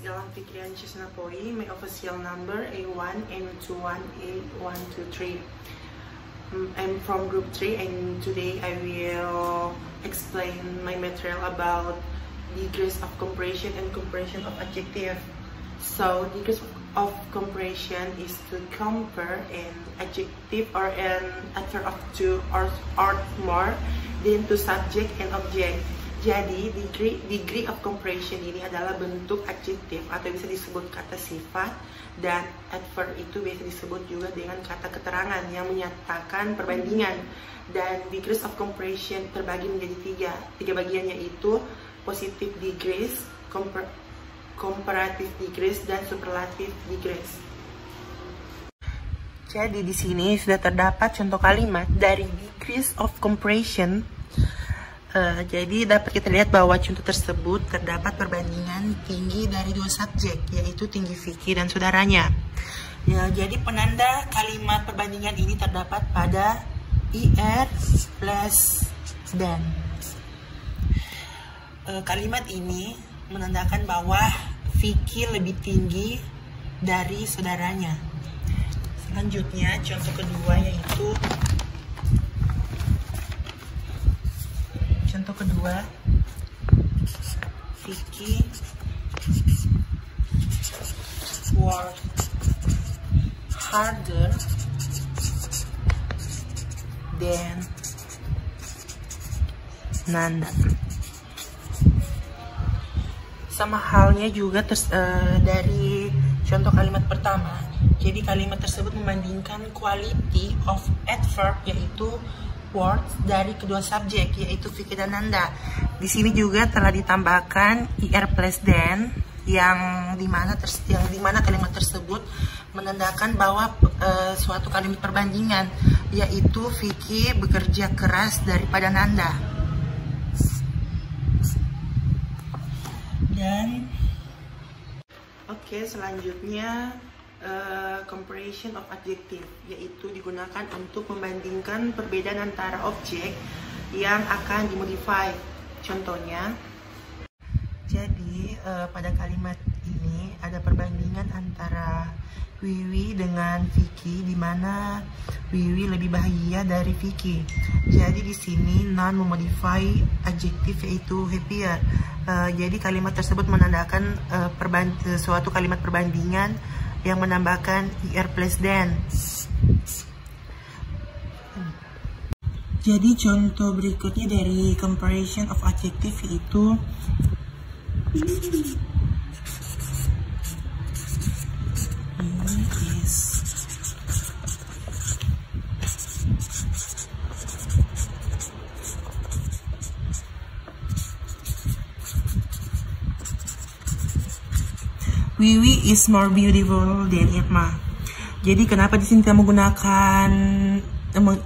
Ilham Fikriansyah, my official number A1 M21 A123. I'm from group 3 and today I will explain my material about degrees of compression and compression of adjective. So degrees of compression is to compare an adjective or an adverb of two or more than to subject and object. Jadi degree of compression ini adalah bentuk adjektif atau bisa disebut kata sifat, dan adverb itu biasa disebut juga dengan kata keterangan yang menyatakan perbandingan. Dan degrees of compression terbagi menjadi tiga bagian, yaitu positive degrees, comparative degrees, dan superlative degrees. Jadi di sini sudah terdapat contoh kalimat dari degrees of compression. Jadi dapat kita lihat bahwa contoh tersebut terdapat perbandingan tinggi dari dua subjek, yaitu tinggi Vicky dan saudaranya. Ya, jadi penanda kalimat perbandingan ini terdapat pada IR plus dan. Kalimat ini menandakan bahwa Vicky lebih tinggi dari saudaranya. Selanjutnya contoh kedua yaitu Vicky work harder than Nanda. Sama halnya juga dari contoh kalimat pertama. Jadi kalimat tersebut membandingkan quality of adverb, yaitu words dari kedua subjek, yaitu Vicky dan Nanda. Di sini juga telah ditambahkan IR plus than, yang dimana kalimat tersebut menandakan bahwa suatu kalimat perbandingan, yaitu Vicky bekerja keras daripada Nanda. Dan selanjutnya comparison of adjective, yaitu digunakan untuk membandingkan perbedaan antara objek yang akan dimodify. Contohnya, jadi pada kalimat ini ada perbandingan antara Wiwi dengan Vicky, di mana Wiwi lebih bahagia dari Vicky. Jadi di sini non memodify adjektif, yaitu happier. Jadi kalimat tersebut menandakan suatu kalimat perbandingan yang menambahkan IR plus than. Jadi contoh berikutnya dari comparison of adjective yaitu Wiwi is more beautiful than Irma. Jadi kenapa di sini kita menggunakan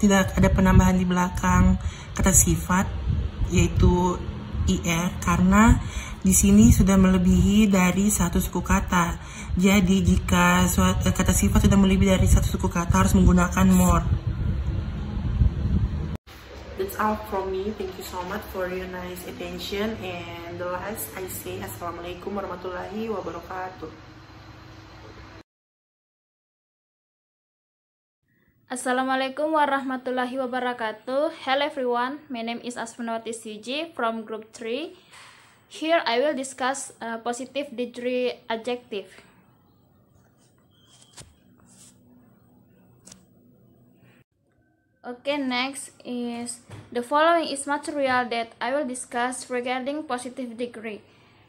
tidak ada penambahan di belakang kata sifat, yaitu IR, karena di sini sudah melebihi dari satu suku kata. Jadi jika kata sifat sudah melebihi dari satu suku kata harus menggunakan more. That's all from me. Thank you so much for your nice attention. And the last I say, Assalamualaikum warahmatullahi wabarakatuh. Assalamualaikum warahmatullahi wabarakatuh. Hello everyone, my name is Asmunawati Siji from group 3. Here I will discuss positive degree adjective. Okay, next is the following is material that I will discuss regarding positive degree.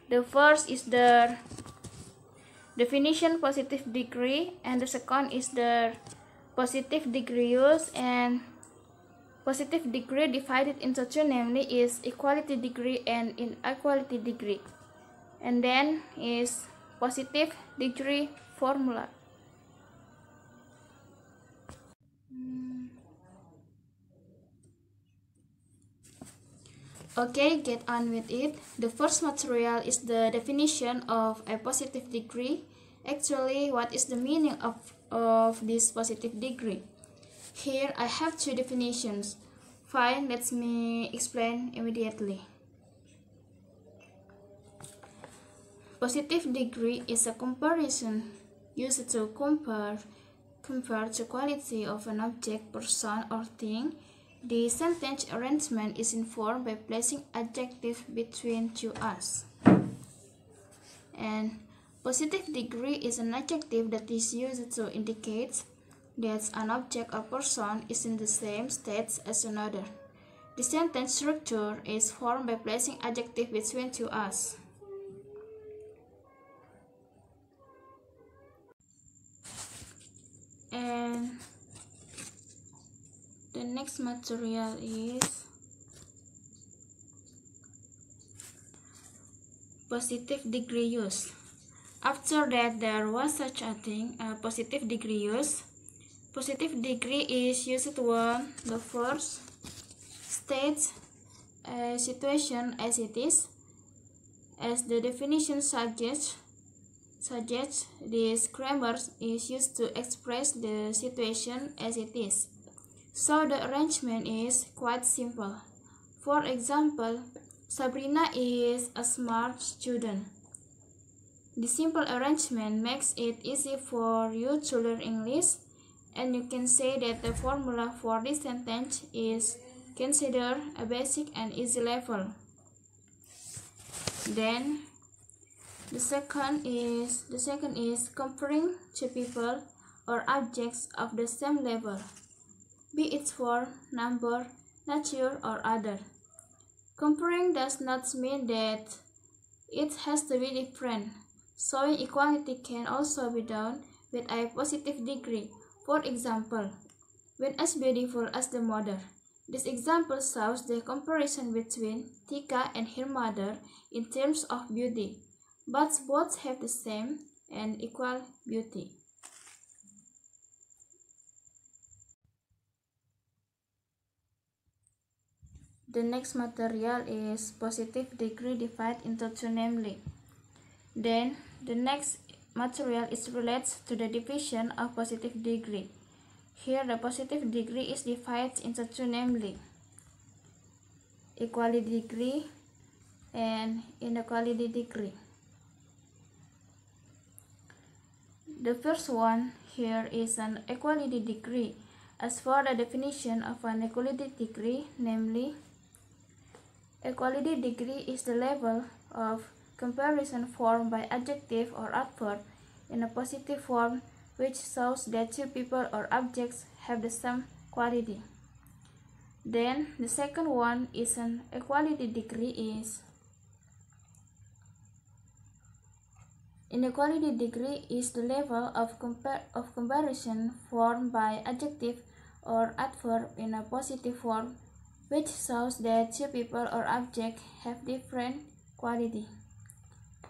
The first is the definition positive degree, and the second is the positive degree use, and positive degree divided into two, namely is equality degree and inequality degree. And then is positive degree formula. Okay, get on with it. The first material is the definition of a positive degree. Actually, what is the meaning of this positive degree? Here I have two definitions. Fine, let me explain immediately. Positive degree is a comparison used to compare the quality of an object, person, or thing. The sentence arrangement is informed by placing adjectives between two us. And positive degree is an adjective that is used to indicate that an object or person is in the same state as another. The sentence structure is formed by placing adjectives between two us. And the next material is positive degree use. After that, there was such a thing, positive degree use. Positive degree is used when the first states a situation as it is. As the definition suggests, this grammar is used to express the situation as it is. So the arrangement is quite simple. For example, Sabrina is a smart student. The simple arrangement makes it easy for you to learn English, and you can say that the formula for this sentence is considered a basic and easy level. Then the second is comparing two people or objects of the same level, be it for number, nature, or other. Comparing does not mean that it has to be different. Showing equality can also be done with a positive degree. For example, when as beautiful as the mother. This example shows the comparison between Tika and her mother in terms of beauty, but both have the same and equal beauty. The next material is positive degree divided into two, namely. Then the next material is related to the division of positive degree. Here the positive degree is divided into two, namely equality degree and inequality degree. The first one here is an equality degree. As for the definition of an equality degree, namely, equality degree is the level of comparison formed by adjective or adverb in a positive form which shows that two people or objects have the same quality. Then the second one is an equality degree is inequality degree is the level of comparison formed by adjective or adverb in a positive form which shows that two people or objects have different quality.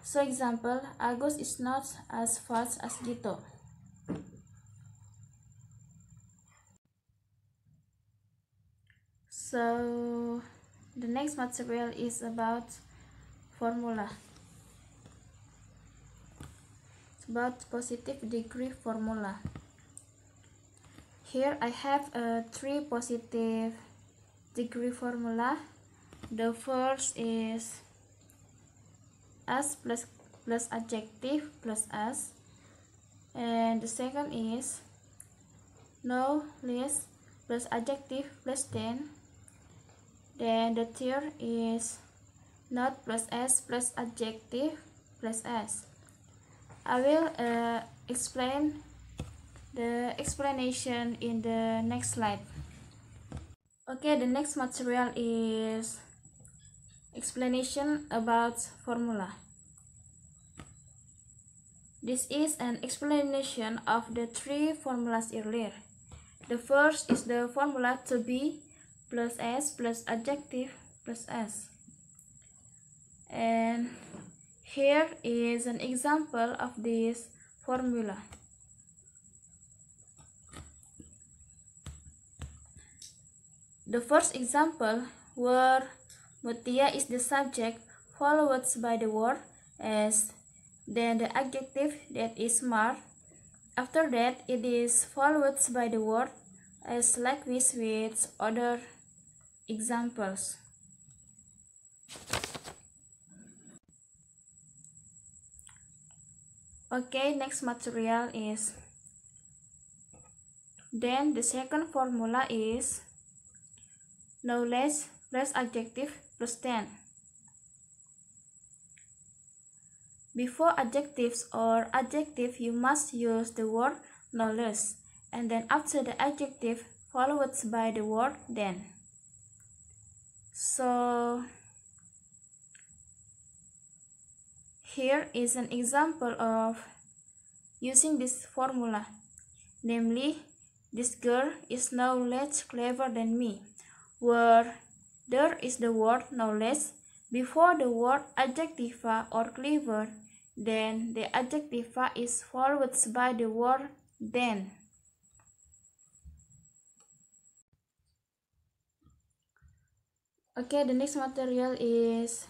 So example, Agus is not as fast as Gito. So the next material is about formula. It's about positive degree formula. Here I have three positive degree formula. The first is as plus adjective plus as, and the second is no less plus adjective plus then the third is not plus as plus adjective plus as. I will explain the explanation in the next slide. Okay, the next material is explanation about formula. This is an explanation of the three formulas earlier. The first is the formula to be plus s plus adjective plus s. And here is an example of this formula. The first example, where Mutia is the subject followed by the word as, then the adjective that is smart. After that, it is followed by the word as, likewise with other examples. Okay, next material is, then the second formula is knowledge plus adjective plus then. Before adjectives or adjective, you must use the word knowledge, and then after the adjective, followed by the word then. So here is an example of using this formula, namely, this girl is no less clever than me, where there is the word knowledge before the word adjectiva or clever, then the adjectiva is followed by the word then. Okay, the next material is,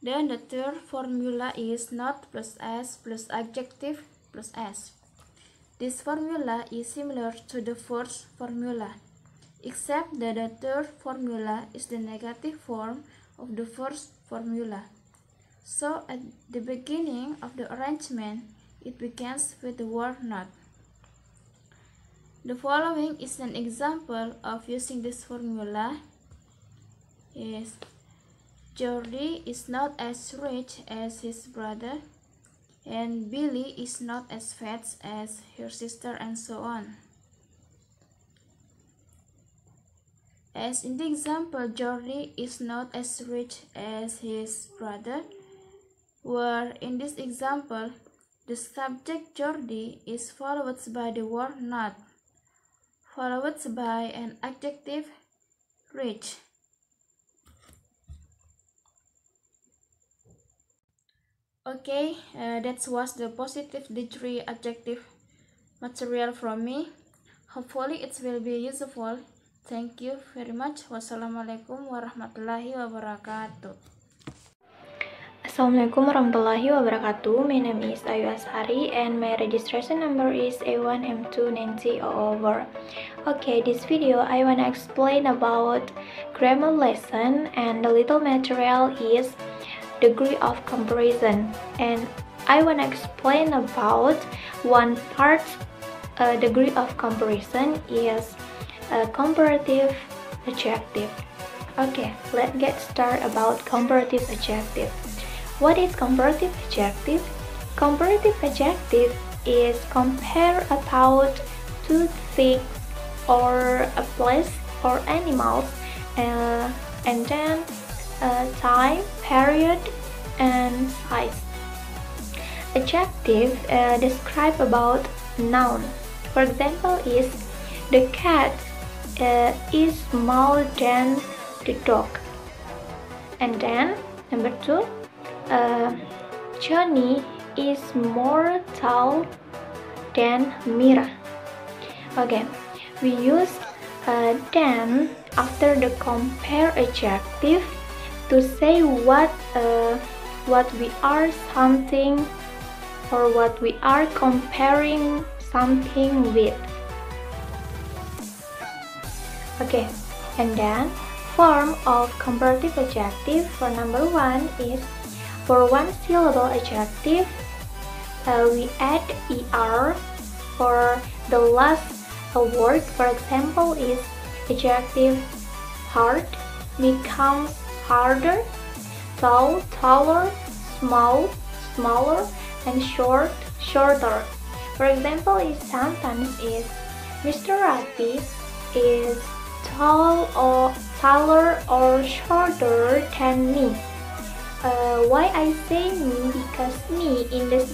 then the third formula is not plus s plus adjective plus s. This formula is similar to the first formula, except that the third formula is the negative form of the first formula. So at the beginning of the arrangement, it begins with the word not. The following is an example of using this formula. Is Jordi is not as rich as his brother, and Billy is not as fat as her sister, and so on. As in the example, Jordi is not as rich as his brother, where in this example, the subject Jordi is followed by the word not, followed by an adjective rich. Okay, that was the positive degree adjective material from me. Hopefully it will be useful. Thank you very much. Wassalamualaikum warahmatullahi wabarakatuh. Assalamualaikum warahmatullahi wabarakatuh. My name is Ayu Ashari and my registration number is A1M29000. Okay, this video I wanna explain about grammar lesson, and the little material is degree of comparison, and I wanna explain about one part. Degree of comparison is a comparative adjective. Okay, let's get started about comparative adjective. What is comparative adjective? Comparative adjective is compare about two things or a place or animals, and then time, period, and size. Adjective describe about noun. For example, is the cat is smaller than the dog. And then number 2, Johnny is more tall than Mira. Okay, we use then after the compare adjective to say what we are something, or what we are comparing something with. Okay, and then form of comparative adjective for number 1 is for one syllable adjective we add er for the last word. For example, is adjective hard becomes harder, tall, taller, small, smaller, and short, shorter. For example, a sentence is Mr. Rafi is tall or taller or shorter than me. Why I say me? Because me in this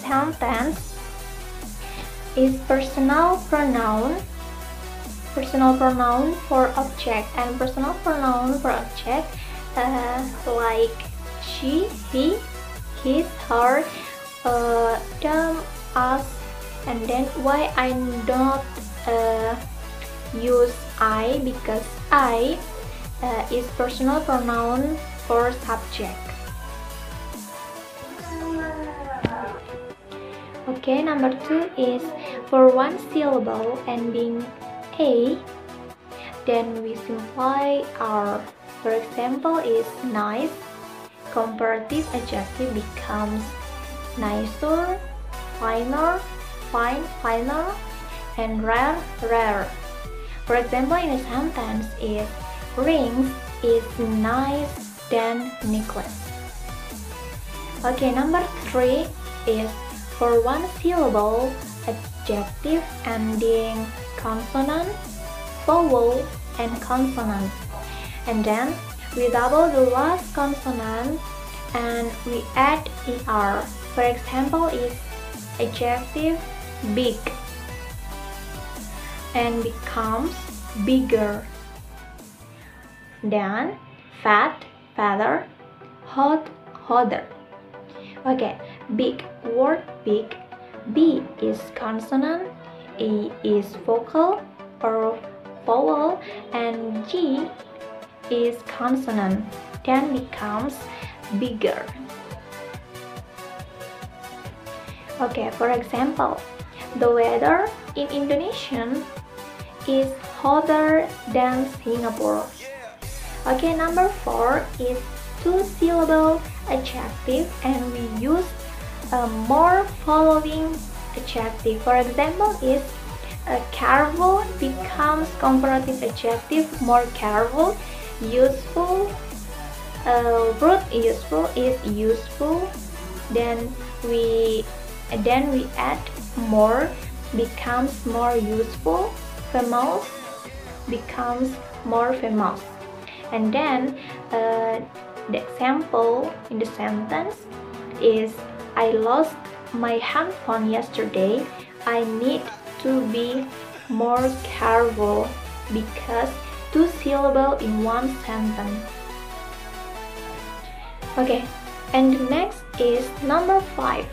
sentence is personal pronoun for object, and personal pronoun for object like she, he, his, her, them, us. And then why I don't use I? Because I is personal pronoun for subject. Okay, number 2 is for one syllable ending A, then we simplify R. For example, is nice, comparative adjective becomes nicer, finer, fine, finer, and rare, rare. For example, in a sentence is rings is nice than necklace. Okay, number 3 is for one syllable adjective ending consonant, vowel, and consonant. And then we double the last consonant and we add er. For example, is adjective big and becomes bigger. Then fat, fatter, hot, hotter. Okay, big, word big. B is consonant, E is vocal or vowel, and G is consonant, then becomes bigger. Okay, for example, the weather in Indonesia is hotter than Singapore. Okay, number 4 is two-syllable adjective, and we use more following adjective. For example, is careful becomes comparative adjective, more careful. Useful, rude useful is useful. Then we add more, becomes more useful. Famous becomes more famous. And then the example in the sentence is I lost my handphone yesterday. I need to be more careful because two syllable in one sentence. Okay, and the next is number 5.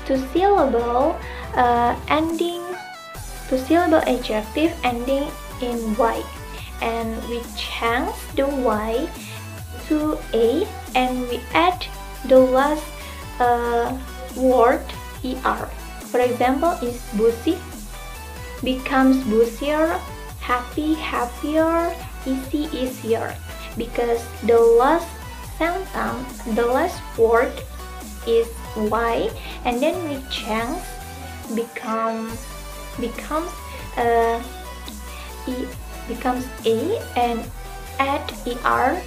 Two-syllable adjective ending in y, and we change the y to a and we add the last word er. For example, is busy becomes busier, happy, happier, easy, easier, because the last sentence, the last word is y, and then we change becomes a and add er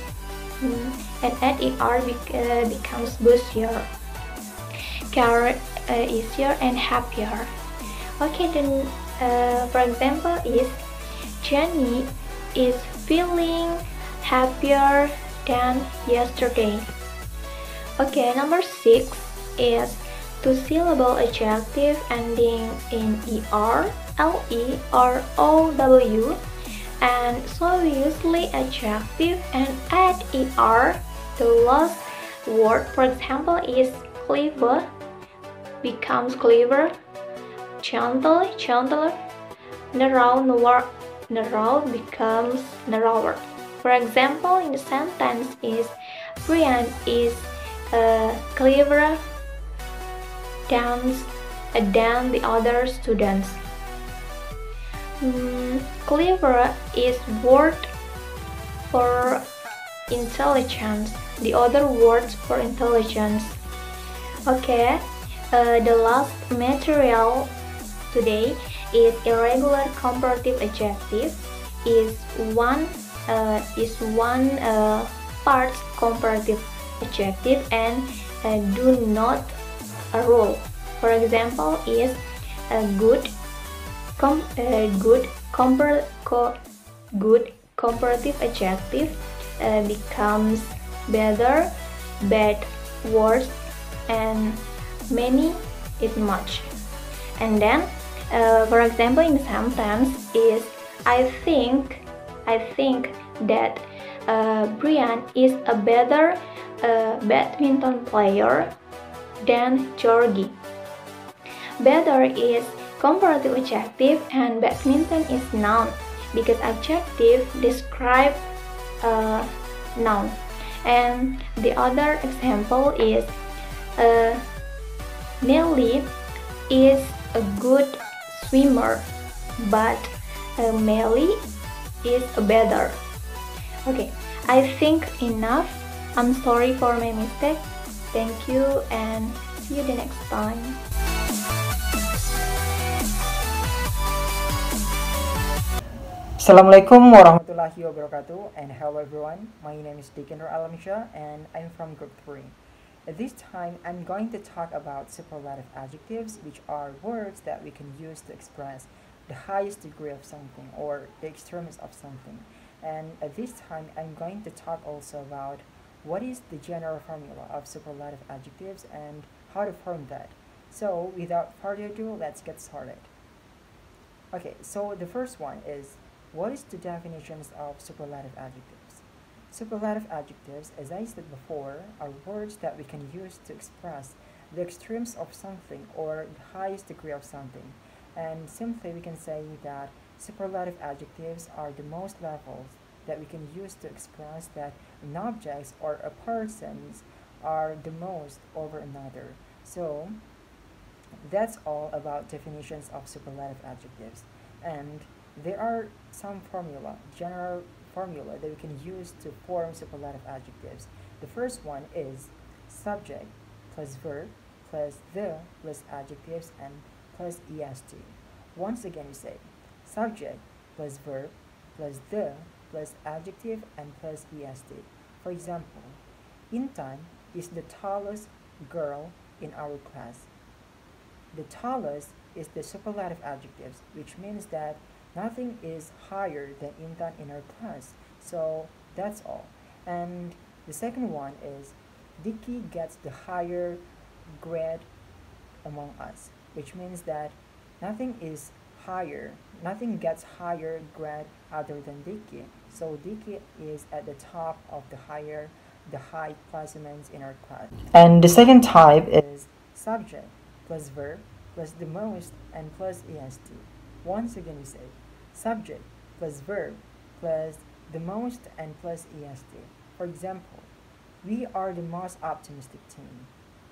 becomes busier, easier and happier. Okay, then for example is Jenny is feeling happier than yesterday. Okay, number 6 is two-syllable adjective ending in er, le, or ow, and so we usually adjective and add er the last word. For example, is clever becomes clever, gentle, gentler, narrow becomes narrower. For example, in the sentence is Brian is clever than the other students. Clever is word for intelligence, the other words for intelligence. Okay, the last material today is irregular comparative adjective. Is one part comparative adjective and do not a rule. For example, is good comparative adjective becomes better, bad, worse, and many is much. And then for example, in the sentence is I think that Brian is a better badminton player than Georgie. Better is comparative adjective and badminton is noun, because adjective describe noun. And the other example is Nelly is a good swimmer, but Melly is a better. Okay, I think enough I'm sorry for my mistake. Thank you and see you the next time. Assalamualaikum warahmatullahi wabarakatuh, and hello everyone. My name is Dikki or Alamsyah and I'm from group 3. At this time, I'm going to talk about superlative adjectives, which are words that we can use to express the highest degree of something or the extremes of something. And at this time, I'm going to talk also about what is the general formula of superlative adjectives and how to form that. So without further ado, let's get started. Okay, so the first one is, what is the definitions of superlative adjectives? Superlative adjectives, as I said before, are words that we can use to express the extremes of something or the highest degree of something. And simply we can say that superlative adjectives are the most levels that we can use to express that an object or a person are the most over another. So that's all about definitions of superlative adjectives. And there are some general formula that we can use to form superlative adjectives. The first one is subject plus verb plus the plus adjectives and plus est. Once again we say subject plus verb plus the plus adjective and plus est. For example, Intan is the tallest girl in our class. The tallest is the superlative adjectives, which means that nothing is higher than Intan in our class. So that's all. And the second one is Dikki gets the higher grade among us, which means that nothing gets higher grade other than Dikki. So Dikki is at the top of the high placements in our class. And the second type is subject plus verb plus the most and plus est. Once again we say subject plus verb plus the most and plus est. For example, we are the most optimistic team.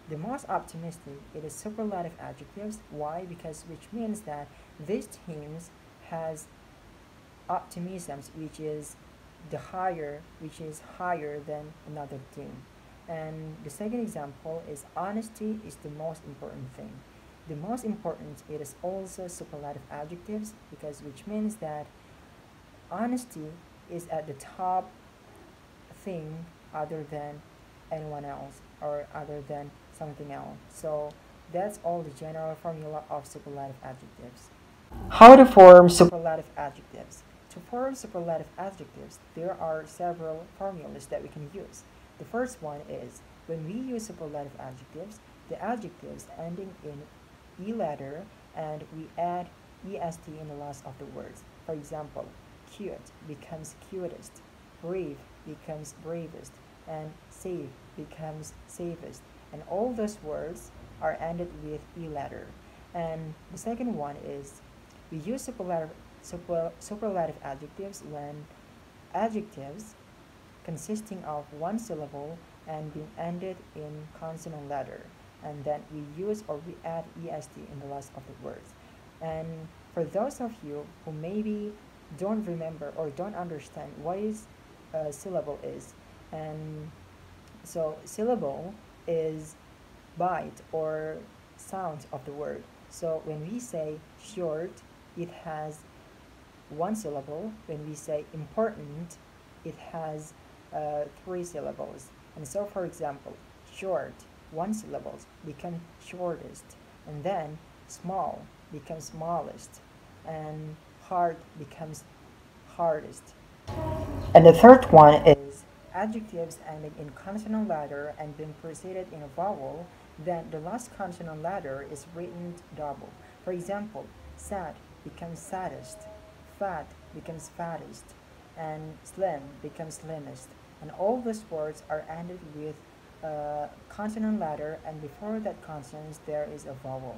The most optimistic, it is superlative adjectives. Why? Because which means that this team has optimisms which is higher than another team. And the second example is honesty is the most important thing. The most important, it is also superlative adjectives, because which means that honesty is at the top thing other than anyone else or other than something else. So that's all the general formula of superlative adjectives. How to form superlative adjectives? To form superlative adjectives, there are several formulas that we can use. The first one is, when we use superlative adjectives, the adjectives ending in E letter and we add est in the last of the words. For example, cute becomes cutest, brave becomes bravest, and safe becomes safest. And all those words are ended with E letter. And the second one is, we use superlative adjectives when adjectives consisting of one syllable and being ended in consonant letter, and then we use or we add est in the last of the words. And for those of you who maybe don't remember or don't understand what is a syllable is, and so syllable is bite or sound of the word. So when we say short, it has one syllable. When we say important, it has 3 syllables. And so for example, short, one syllable becomes shortest, and then small becomes smallest, and hard becomes hardest. And the third one is adjectives ending in consonant letter and being preceded in a vowel, then the last consonant letter is written double. For example, sad becomes saddest, fat becomes fattest, and slim becomes slimmest. And all those words are ended with a consonant letter, and before that consonant there is a vowel.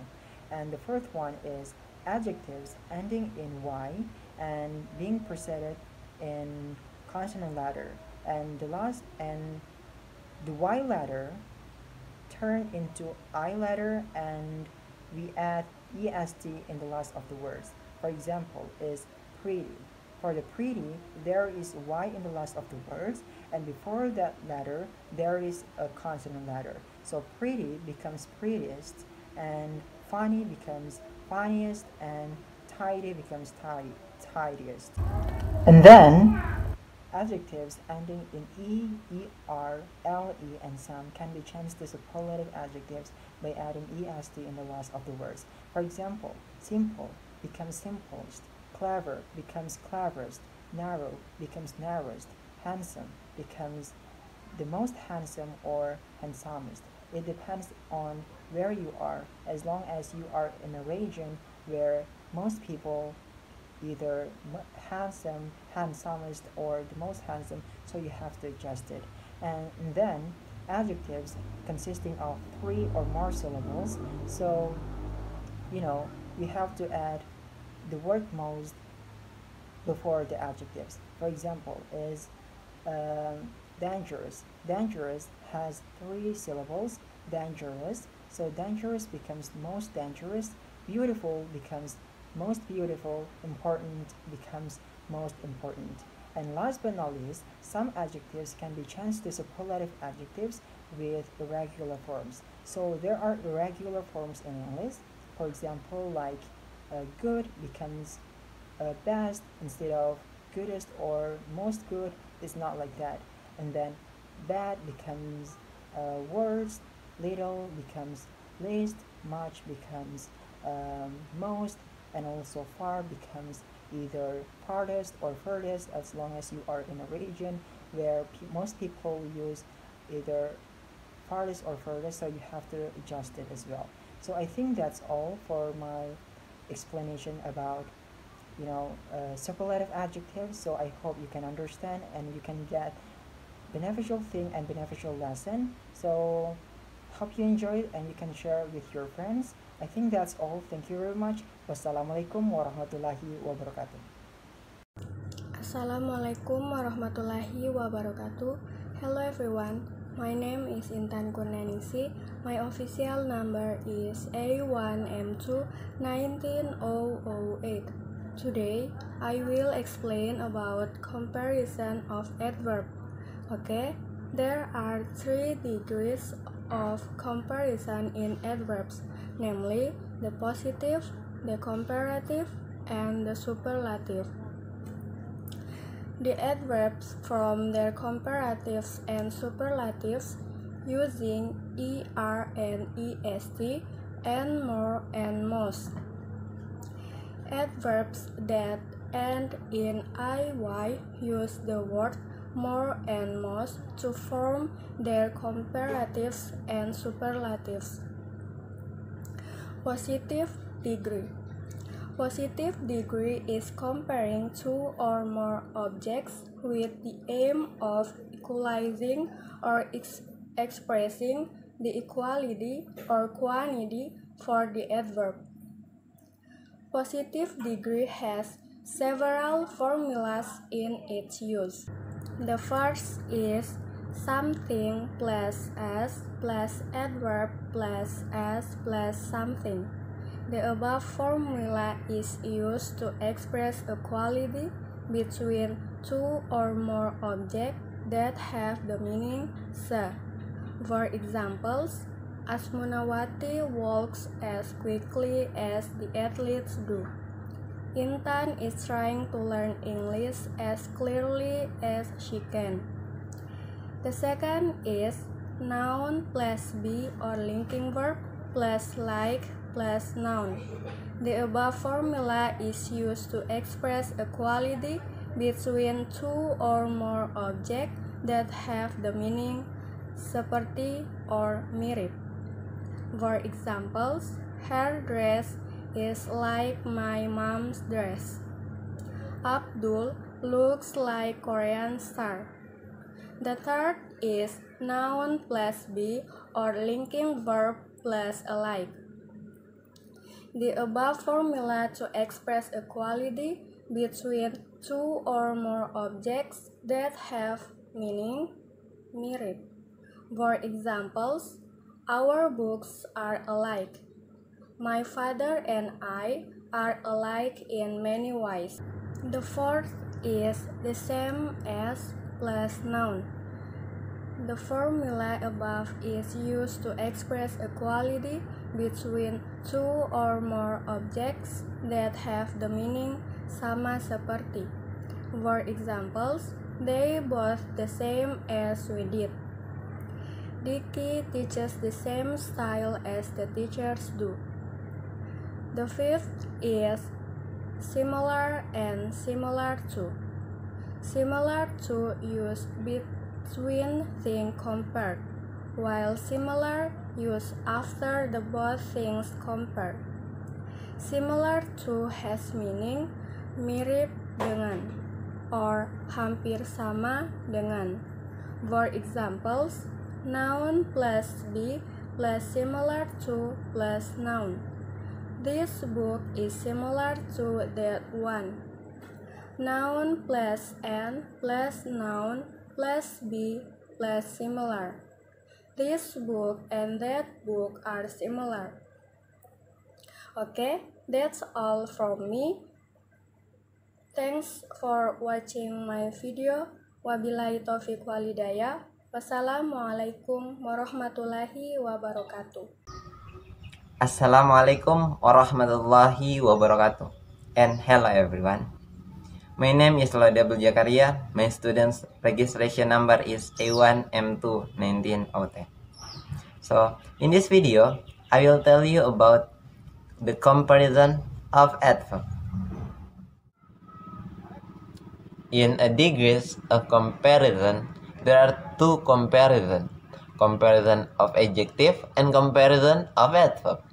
And the fourth one is adjectives ending in Y and being preceded in consonant letter, and the Y letter turn into I letter and we add est in the last of the words. For example, is pretty, For the pretty, there is Y in the last of the words, and before that letter, there is a consonant letter. So pretty becomes prettiest, and funny becomes funniest, and tidy becomes tidiest. And then, adjectives ending in E, ER, LE, and some can be changed to superlative adjectives by adding EST in the last of the words. For example, simple becomes simplest, clever becomes cleverest, narrow becomes narrowest, handsome becomes the most handsome or handsomest. It depends on where you are, as long as you are in a region where most people either handsome, handsomest, or the most handsome, so you have to adjust it. And then adjectives consisting of 3 or more syllables, so you have to add the word most before the adjectives. For example, is dangerous. Dangerous has 3 syllables, dangerous, so dangerous becomes most dangerous, beautiful becomes most beautiful, important becomes most important. And last but not least, some adjectives can be changed to superlative adjectives with irregular forms. So there are irregular forms in English. For example, like good becomes best instead of goodest or most good. It's not like that. And then bad becomes worst, little becomes least, much becomes most, and also far becomes either farthest or furthest, as long as you are in a region where most people use either farthest or furthest, so you have to adjust it as well. So I think that's all for my explanation about superlative adjectives. So I hope you can understand and you can get beneficial thing and beneficial lesson. So hope you enjoyed and you can share with your friends. I think that's all. Thank you very much. Wassalamualaikum warahmatullahi wabarakatuh. Assalamualaikum warahmatullahi wabarakatuh. Hello everyone. My name is Intan Kurnianingsi. My official number is A1M2-19008. Today, I will explain about comparison of adverb. Okay, there are 3 degrees of comparison in adverbs, namely the positive, the comparative, and the superlative. The adverbs from their comparatives and superlatives using ER and EST and more and most. Adverbs that end in IY use the word more and most to form their comparatives and superlatives. Positive degree. Positive degree is comparing 2 or more objects with the aim of equalizing or expressing the equality or quantity for the adverb. Positive degree has several formulas in its use. The first is something plus s plus adverb plus s plus something. The above formula is used to express a quality between 2 or more objects that have the meaning se. For examples, Asmunawati walks as quickly as the athletes do. Intan is trying to learn English as clearly as she can. The second is noun plus be or linking verb plus like plus noun. The above formula is used to express a quality between 2 or more objects that have the meaning seperti or mirip. For examples, her dress is like my mom's dress. Abdul looks like Korean star. The third is noun plus be or linking verb plus alike. The above formula to express a quality between 2 or more objects that have meaning mirip. For examples, our books are alike. My father and I are alike in many ways. The fourth is the same as plus noun. The formula above is used to express equality between two or more objects that have the meaning sama seperti. For examples, they both the same as we did. Dikki teaches the same style as the teachers do. The fifth is similar and similar to. Similar to used between things compared, while similar used after the both things compared. Similar to has meaning mirip dengan or hampir sama dengan. For examples, noun plus be plus similar to plus noun. This book is similar to that one. Noun plus and plus noun plus be plus similar. This book and that book are similar. Okay, that's all from me. Thanks for watching my video. Wabillahi taufiq walhidayah. Wassalamualaikum warahmatullahi wabarakatuh. Assalamualaikum warahmatullahi wabarakatuh. And hello everyone. My name is Jakaria. My student's registration number is A1M219OT. So, in this video, I will tell you about the comparison of adverb. In a degrees of comparison, there are two comparisons. Comparison of adjective and comparison of adverb.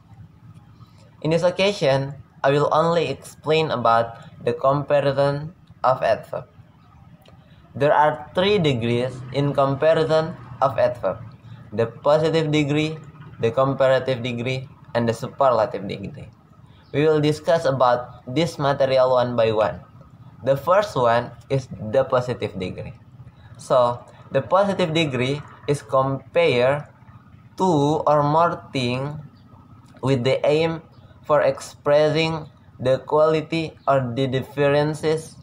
In this occasion, I will only explain about the comparison of adverb. There are 3 degrees in comparison of adverb: the positive degree, the comparative degree, and the superlative degree. We will discuss about this material one by one. The first one is the positive degree. So, the positive degree is compare two or more things with the aim for expressing the quality or the differences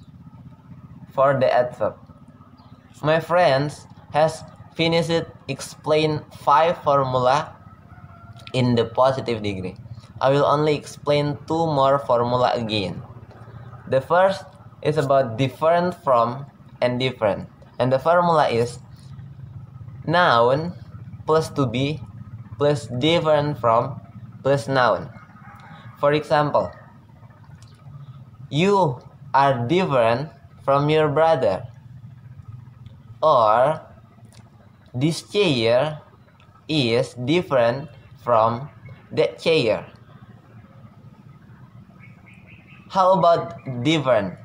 for the adverb. My friends has finished explain 5 formula in the positive degree. I will only explain 2 more formula again. The first is about different from and different. And the formula is noun plus to be plus different from plus noun. For example, you are different from your brother. Or this chair is different from that chair. How about different?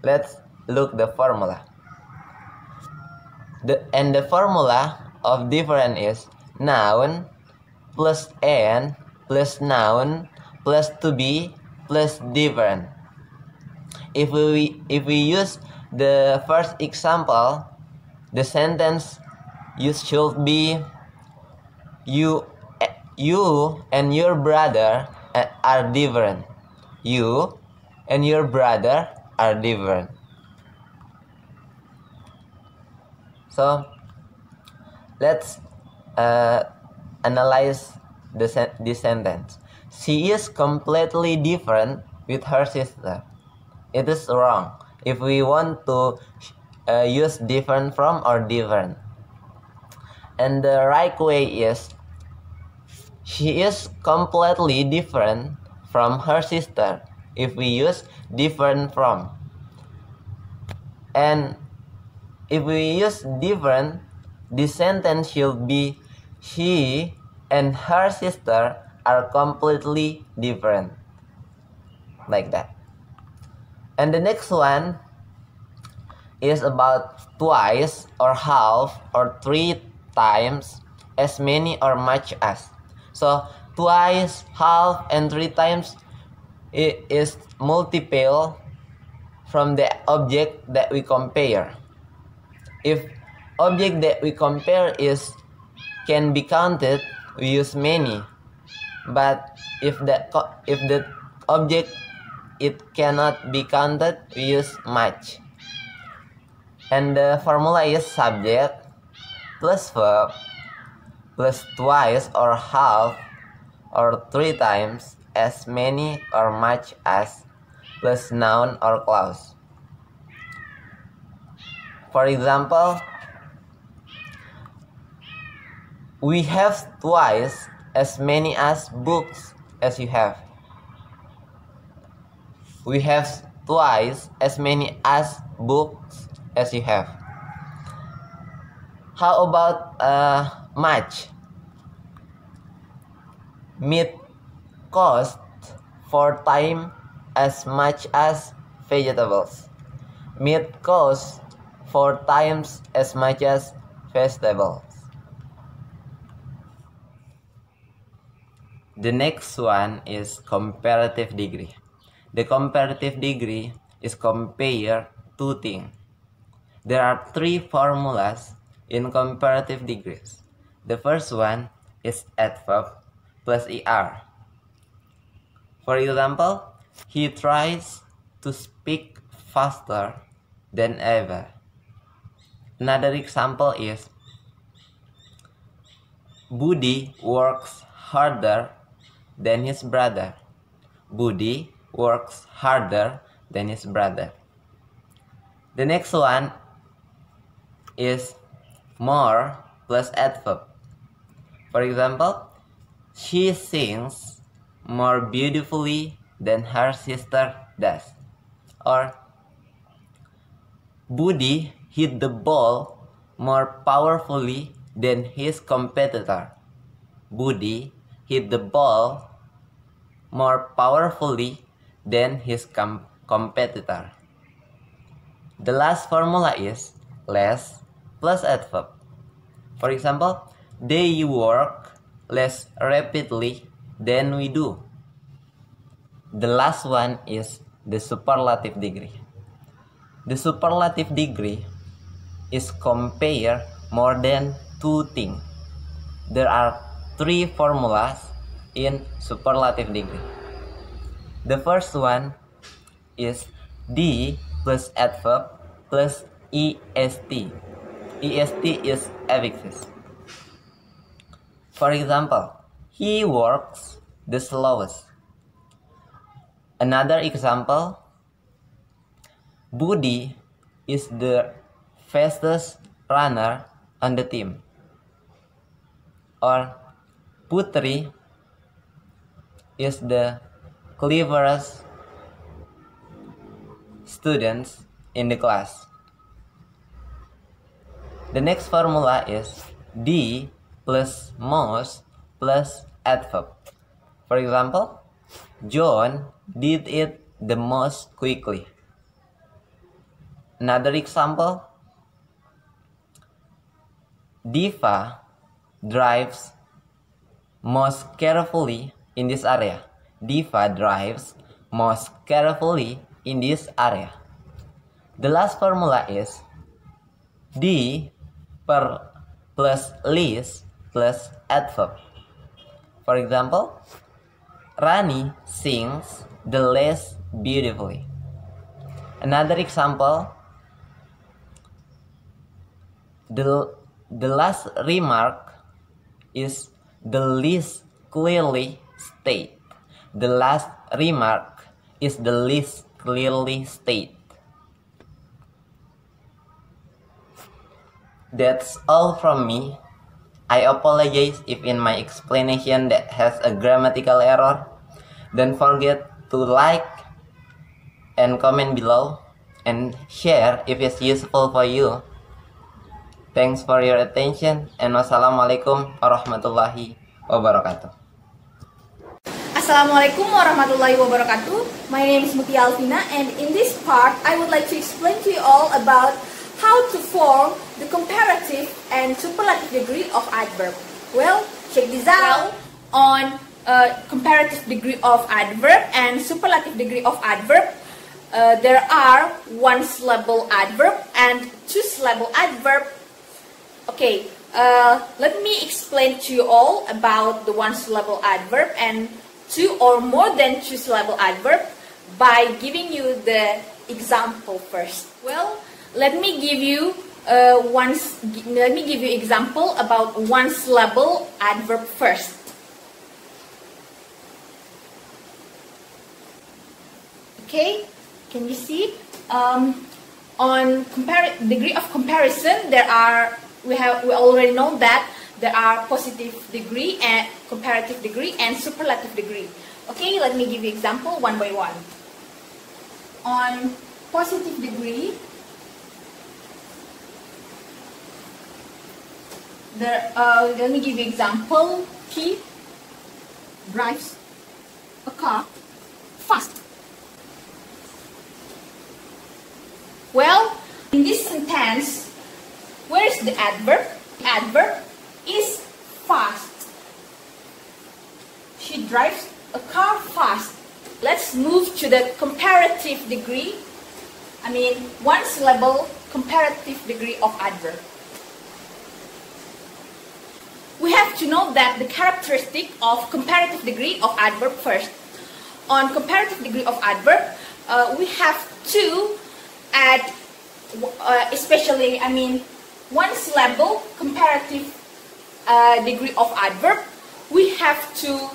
Let's look the formula. The formula of different is noun plus and plus noun plus to be plus different. If we use the first example, the sentence should be you and your brother are different. You and your brother are different. So let's analyze this sentence. She is completely different with her sister. It is wrong if we want to use different from or different. And the right way is she is completely different from her sister if we use different from. And if we use different, the sentence should be she and her sister are completely different. Like that. And the next one is about twice or half or 3 times, as many or much as. So twice, half, and 3 times it is multiple from the object that we compare. If object that we compare can be counted, we use many. But if the object it cannot be counted, we use much. And the formula is subject plus verb plus twice or half or 3 times as many or much as plus noun or clause. For example, we have twice as many as books as you have. We have twice as many as books as you have. How about much? Meat cost 4 times as much as vegetables. Meat costs 4 times as much as vegetables. The next one is comparative degree. The comparative degree is compare two things. There are 3 formulas in comparative degrees. The first one is adverb plus er. For example, he tries to speak faster than ever. Another example is Budi works harder than his brother. Budi works harder than his brother. The next one is more plus adverb. For example, she sings more beautifully than her sister does. Or Budi hit the ball more powerfully than his competitor. Budi hit the ball more powerfully than his competitor. The last formula is less plus adverb. For example, they work less rapidly than we do. The last one is the superlative degree. The superlative degree is compare more than 2 things. There are 3 formulas in superlative degree. The first one is D plus adverb plus est. Est is affixes. For example, he works the slowest. Another example, Budi is the fastest runner on the team. Or Putri is the cleverest students in the class. The next formula is D plus most plus adverb. For example, John did it the most quickly. Another example, Diva drives most carefully in this area. Diva drives most carefully in this area. The last formula is D plus least plus adverb. For example, Rani sings the least beautifully. Another example, the last remark is the least clearly stated. The last remark is the least clearly stated. That's all from me. I apologize if in my explanation that has a grammatical error. Don't forget to like and comment below and share if it's useful for you. Thanks for your attention and wassalamualaikum warahmatullahi wabarakatuh. Assalamualaikum warahmatullahi wabarakatuh. My name is Mutia Alfina, and in this part I would like to explain to you all about how to form the comparative and superlative degree of adverb. Well, check this out. On comparative degree of adverb and superlative degree of adverb, there are 1-syllable adverb and 2-syllable adverb. Okay, let me explain to you all about the 1-syllable adverb and 2 or more than 2-syllable adverb by giving you the example first. Well, let me give you example about one syllable adverb first. Okay, can you see? On degree of comparison, we already know that there are positive degree and comparative degree and superlative degree. Okay, let me give you example one by one. On positive degree, let me give you example. He drives a car fast. Well, in this sentence, where is the adverb? The adverb is fast. She drives a car fast. Let's move to the comparative degree. I mean, one syllable comparative degree of adverb. We have to know that the characteristic of comparative degree of adverb first. On comparative degree of adverb, we have to add, especially, I mean, one syllable comparative degree of adverb. We have to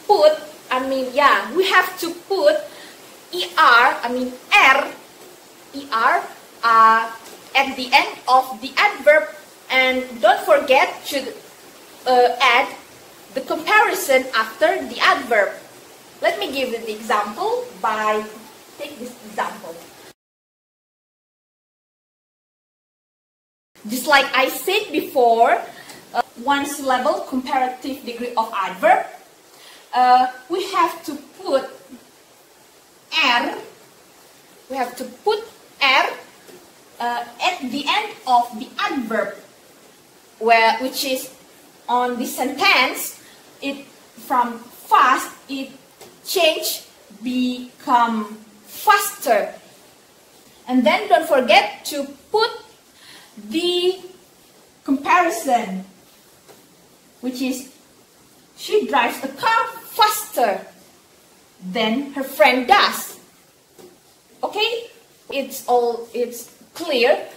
put, we have to put er at the end of the adverb, and don't forget to add the comparison after the adverb. Let me give you the example take this example. Just like I said before, one syllable comparative degree of adverb, we have to put er. We have to put er at the end of the adverb, which is on the sentence. It from fast it change become faster, and then don't forget to put the comparison, which is she drives a car faster than her friend does. Okay, it's clear.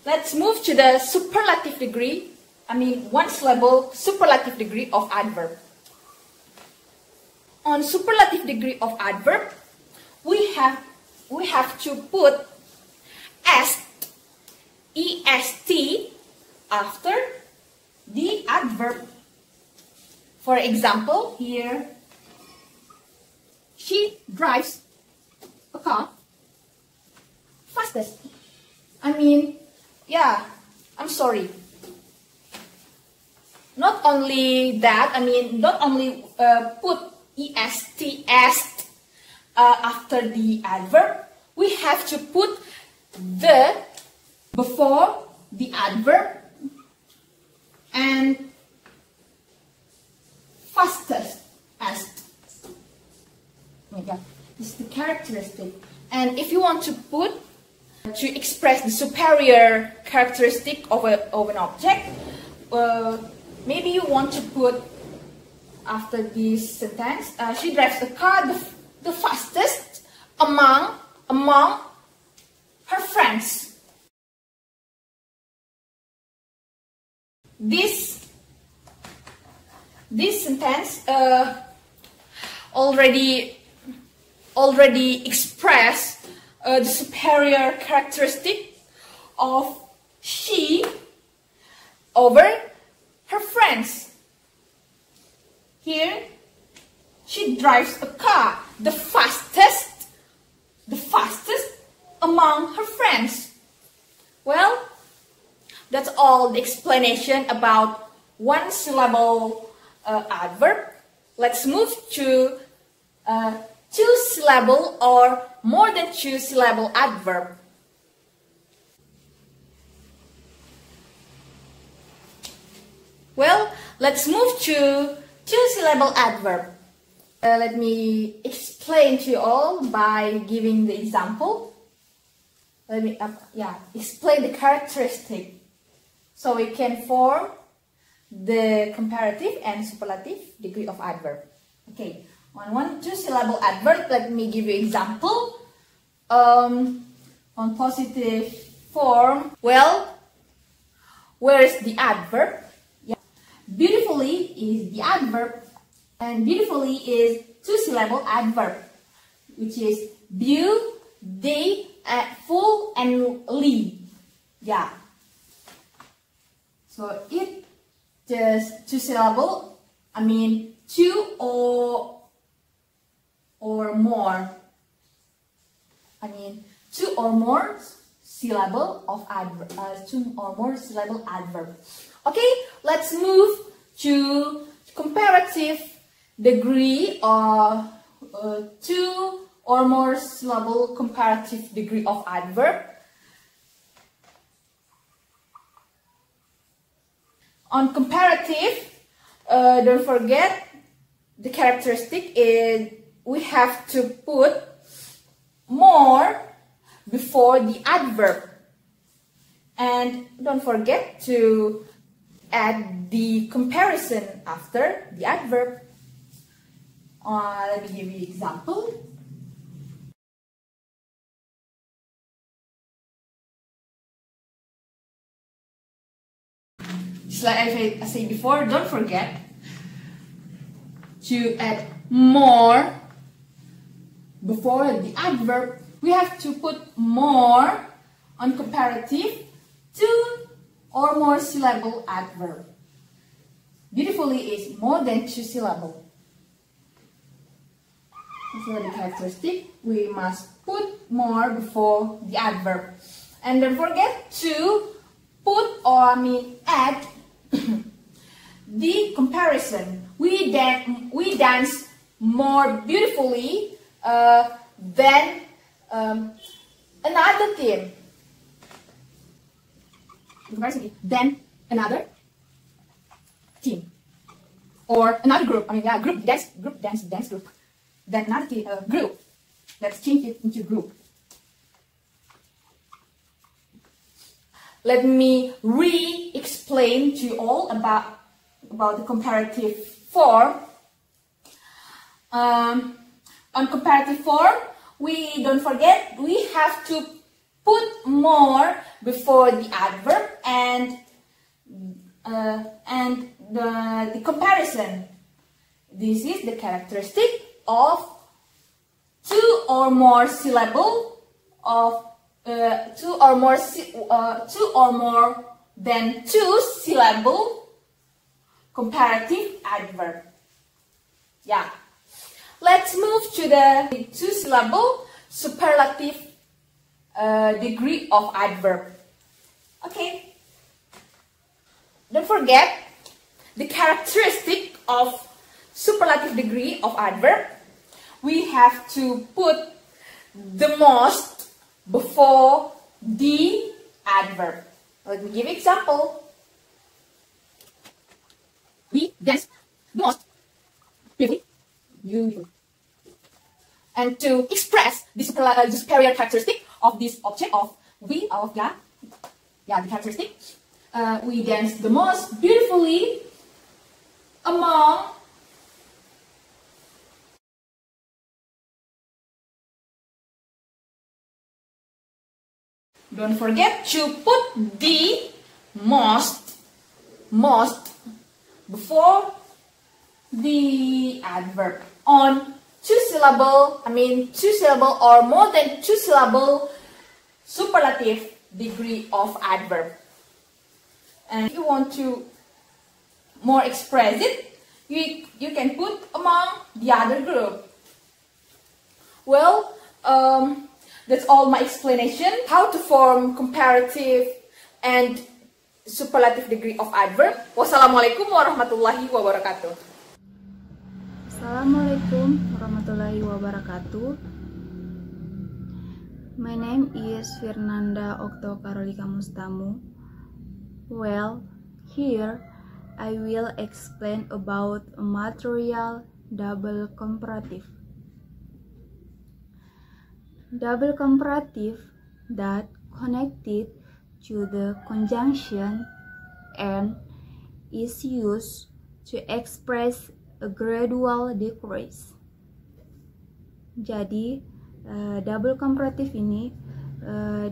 Let's move to the superlative degree. One syllable superlative degree of adverb. On superlative degree of adverb, we have to put est after the adverb. For example, here, she drives a car fastest. I'm sorry. Not only that, not only put est after the adverb, we have to put the before the adverb and fastest as. This is the characteristic. And if you want to put to express the superior characteristic of an object, maybe you want to put after this sentence, she drives the car the fastest among her friends. This sentence already express the superior characteristic of she over her friends. Here, she drives a car the fastest among her friends. Well, that's all the explanation about one syllable adverb. Let's move to two syllable or more than two syllable adverb. Well, let's move to two syllable adverb. Let me explain to you all by giving the example. Let me explain the characteristic so we can form the comparative and superlative degree of adverb. Okay, on two syllable adverb, let me give you example. On positive form, well, where's the adverb? Yeah. Beautifully is the adverb, and beautifully is two-syllable adverb, which is full and ly. Yeah. So it just two-syllable, I mean two or more. I mean two or more syllable of adverb, two or more syllable adverb. Okay, let's move to comparative degree or two or more syllable comparative degree of adverb. On comparative, don't forget the characteristic is we have to put more before the adverb, and don't forget to add the comparison after the adverb. Let me give you an example. Just like I said before, don't forget to add more before the adverb. We have to put more on comparative two or more syllable adverb. Beautifully is more than two syllable. So the characteristic, we must put more before the adverb. And don't forget to put or add the comparison. We dance more beautifully than another team. Then another team or another group. Group dance group. Then another team, group. Let's change it into group. Let me re-explain to you all about the comparative form. On comparative form, don't forget we have to put more before the adverb and the comparison. This is the characteristic of two or more syllable of two or more than two syllable comparative adverb. Yeah. Let's move to the two syllable superlative degree of adverb. Okay. Don't forget the characteristic of superlative degree of adverb. We have to put the most before the adverb. Let me give an example. We dance the most beautifully. Beautiful. And to express the superior characteristic of this object of the characteristic, we dance the most beautifully among don't forget to put the most before the adverb on two syllable or more than two syllable superlative degree of adverb. And if you want to more express it, you can put among the other group. Well, that's all my explanation how to form comparative and superlative degree of adverb. Wassalamualaikum warahmatullahi wabarakatuh. Assalamualaikum warahmatullahi wabarakatuh. My name is Virnanda Octo Carolika Mustamu. Well, here I will explain about a material double comparative. Double comparative that connected to the conjunction and is used to express a gradual decrease. Jadi double comparative ini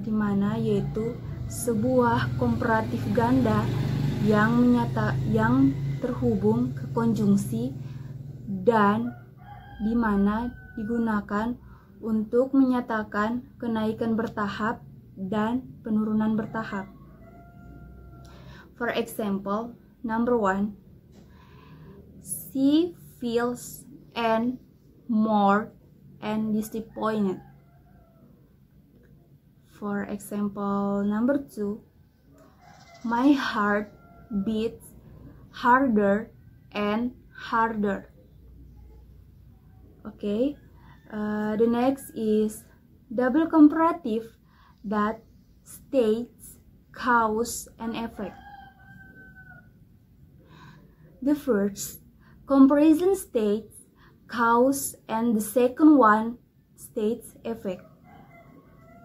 dimana yaitu sebuah komparatif ganda yang terhubung ke konjungsi dan di mana digunakan untuk menyatakan kenaikan bertahap dan penurunan bertahap. For example, number 1, she feels and more and disappointed. For example, number 2, my heart beats harder and harder. Okay, the next is double comparative that states cause and effect. The first comparison states cause and the second one states effect.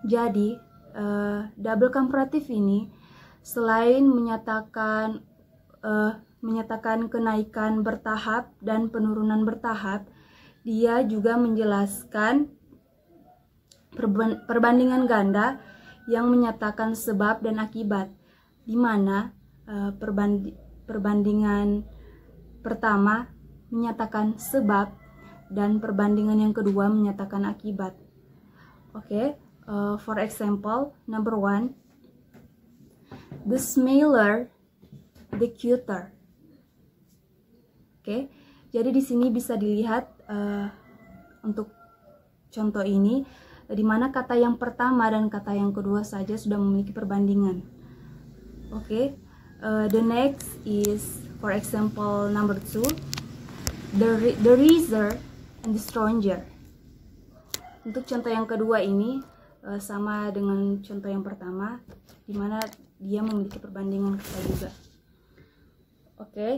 Jadi double comparative ini selain menyatakan kenaikan bertahap dan penurunan bertahap, dia juga menjelaskan perbandingan ganda yang menyatakan sebab dan akibat, di mana perbandingan pertama menyatakan sebab dan perbandingan yang kedua menyatakan akibat. Okay, for example, number 1, the smaller, the cuter. Okay, jadi di sini bisa dilihat untuk contoh ini, di mana kata yang pertama dan kata yang kedua saja sudah memiliki perbandingan. Okay, the next is, for example, number 2, the riser and the stranger. Untuk contoh yang kedua ini sama dengan contoh yang pertama, di mana dia memiliki perbandingan kata juga. Oke,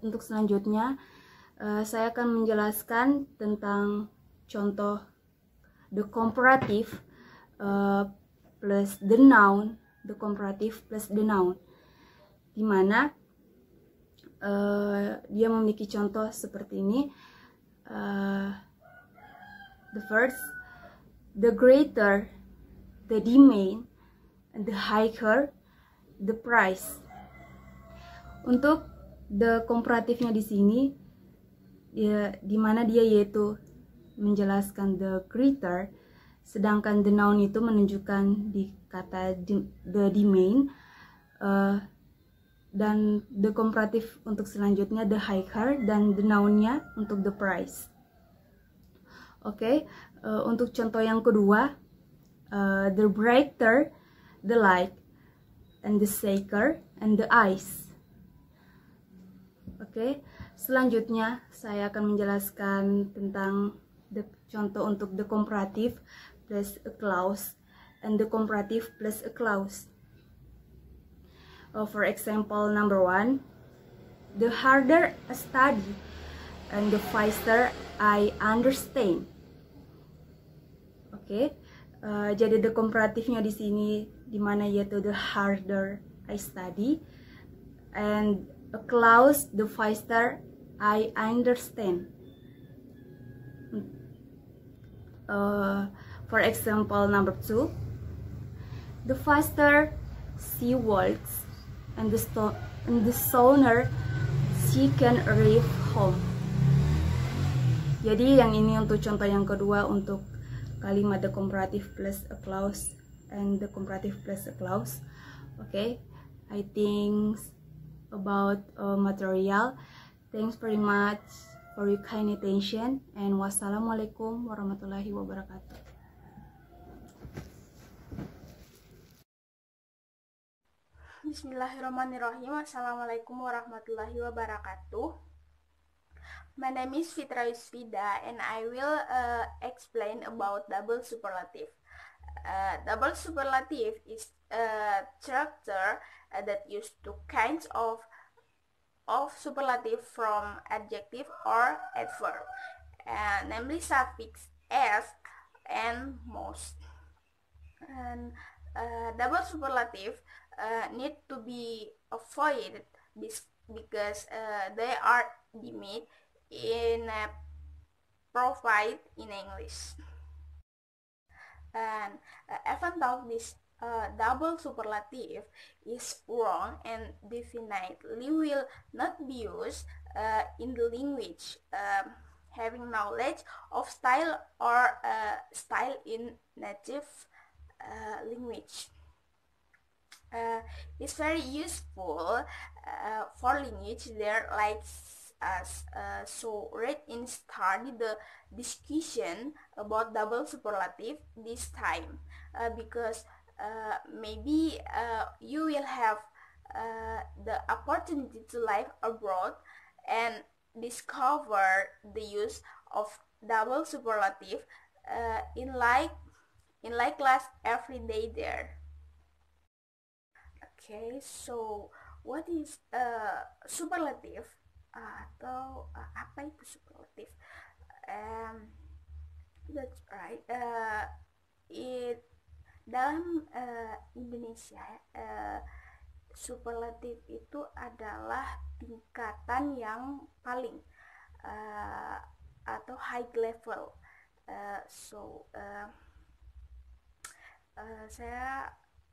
untuk selanjutnya saya akan menjelaskan tentang contoh the comparative plus the noun, the comparative plus the noun, di mana dia memiliki contoh seperti ini. The first, the greater the demand and the higher the price. Untuk the komparatifnya di sini, di mana dia yaitu menjelaskan the greater, sedangkan the noun itu menunjukkan di kata the demand, dan the comparative untuk selanjutnya the higher, dan the nounnya untuk the price. Oke, untuk contoh yang kedua, the brighter the light and the shaker and the ice. Oke, selanjutnya saya akan menjelaskan tentang contoh untuk the comparative plus a clause and the comparative plus a clause. For example, number 1, the harder I study and the faster I understand. Oke, jadi the comparatifnya di sini di mana yaitu the harder I study, and a clause the faster I understand. For example, number 2, the faster she walks and the sooner she can arrive home. Jadi yang ini untuk contoh yang kedua untuk kalimat the comparative plus a clause and the comparative plus a clause. Okay, I think about material. Thanks very much for your kind attention, and wassalamualaikum warahmatullahi wabarakatuh. Bismillahirrahmanirrahim. Assalamualaikum warahmatullahi wabarakatuh. My name is Fitra Yuspida, and I will explain about double superlative. Double superlative is a structure that uses two kinds of superlative from adjective or adverb, namely suffix s and most. And double superlative need to be avoided because they are deemed in a profile in English. And even though this double superlative is wrong and definitely will not be used in the language. Having knowledge of style or style in native language is very useful for language there, like us. So read and study the discussion about double superlative this time, because maybe you will have the opportunity to live abroad and discover the use of double superlative in like class every day there. Okay, so what is superlative atau apa itu superlative? That's right. It dalam Indonesia superlatif itu adalah tingkatan yang paling atau high level.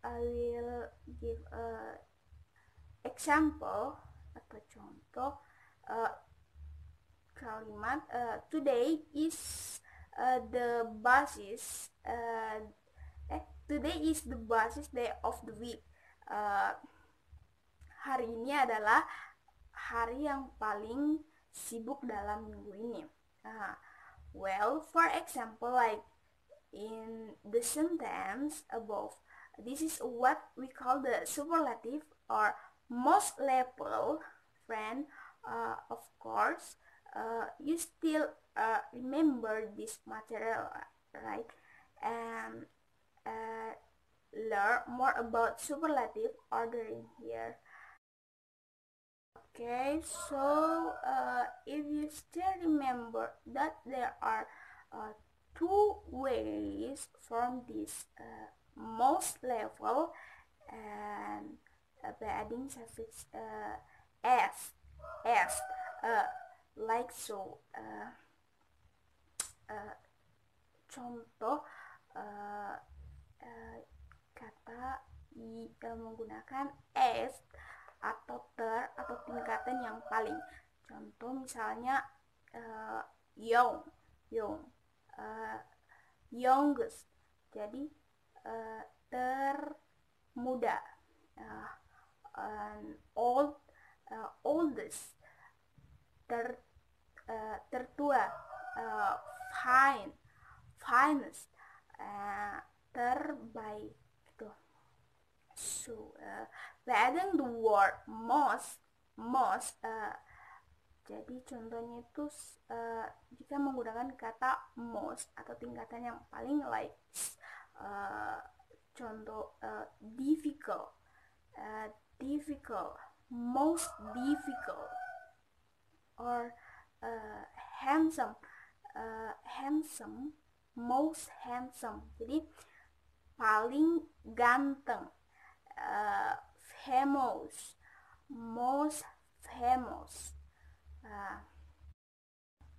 I will give a example atau contoh kalimat. Today is the basis today is the basis day of the week. Hari ini adalah hari yang paling sibuk dalam minggu ini. Well, for example, like in the sentence above, this is what we call the superlative or most level. Friend, of course, you still remember this material, right? And learn more about superlative ordering here. Okay, so if you still remember that there are two ways from this most level, and by adding suffix s like so. Contoh kata menggunakan s atau ter atau tingkatan yang paling. Contoh misalnya youngest, jadi termuda. Oldest, tertua. Finest, terbaik gitu. So by adding the word most, jadi contohnya itu jika menggunakan kata most atau tingkatan yang paling, like contoh difficult, most difficult, or handsome, most handsome, jadi paling ganteng. Famous, most famous.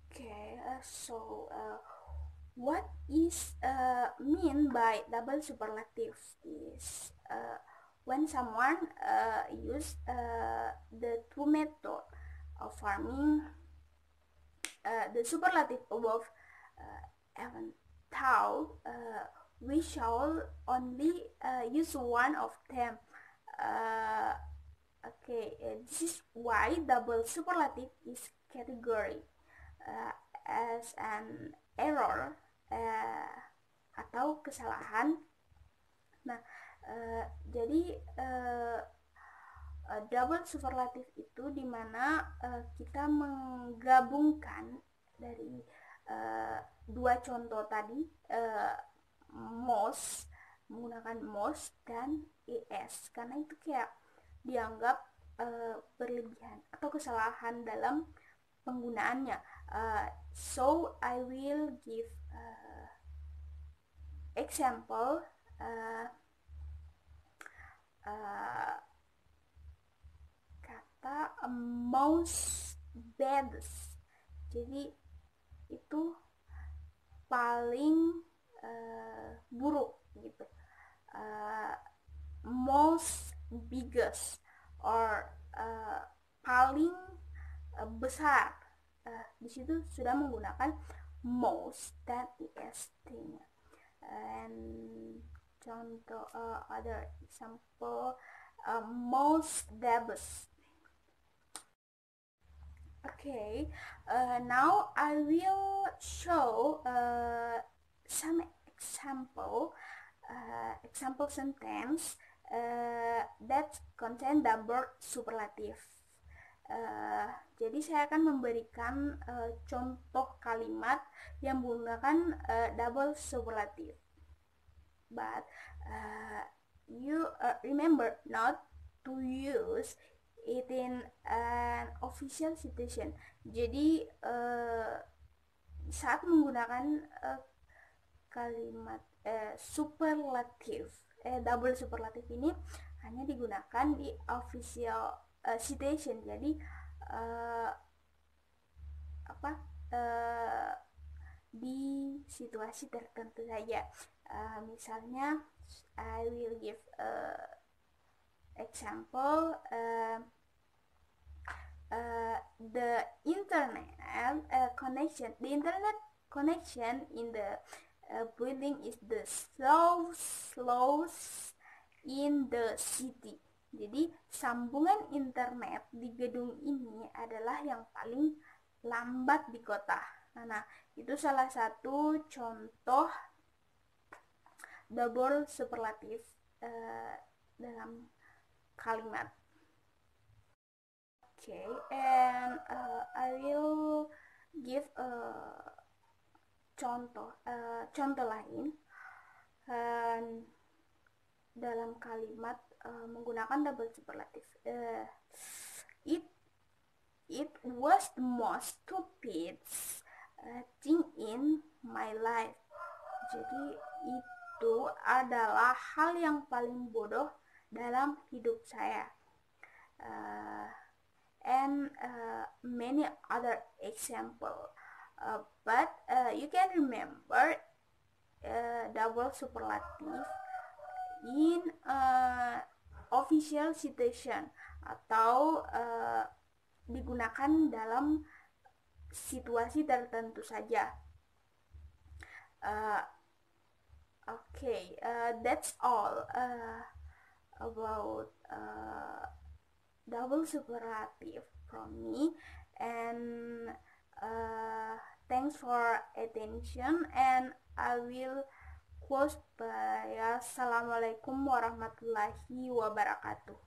Okay, so what is mean by double superlative is when someone use the two method of forming the superlative above, even though we shall only use one of them. Okay, this is why double superlative is category as an error atau kesalahan. Nah, jadi double superlatif itu dimana kita menggabungkan dari dua contoh tadi, most, menggunakan most dan es, karena itu kayak dianggap berlebihan atau kesalahan dalam penggunaannya. So I will give example. Kata most baddest, jadi itu paling buruk gitu. most, biggest, or paling besar. Di situ sudah menggunakan most, that is thing. And contoh other example, most, the best. Okay, now I will show some example sentence that contain double superlative. Jadi saya akan memberikan contoh kalimat yang menggunakan double superlative. But you remember not to use it in an official situation. Jadi saat menggunakan kalimat superlative, double superlative ini hanya digunakan di official situation. Jadi di situasi tertentu saja. Misalnya, I will give example. The internet connection in the building is the slowest in the city. Jadi sambungan internet di gedung ini adalah yang paling lambat di kota. Nah, itu salah satu contoh double superlatif dalam kalimat. Okay, and I will give contoh lain dalam kalimat menggunakan double superlatif. It was the most stupid thing in my life. Jadi itu adalah hal yang paling bodoh dalam hidup saya. And many other example, but you can remember double superlative in official situation atau digunakan dalam situasi tertentu saja. Okay, that's all about double superlative from me, and thanks for attention, and I will close by Assalamualaikum warahmatullahi wabarakatuh.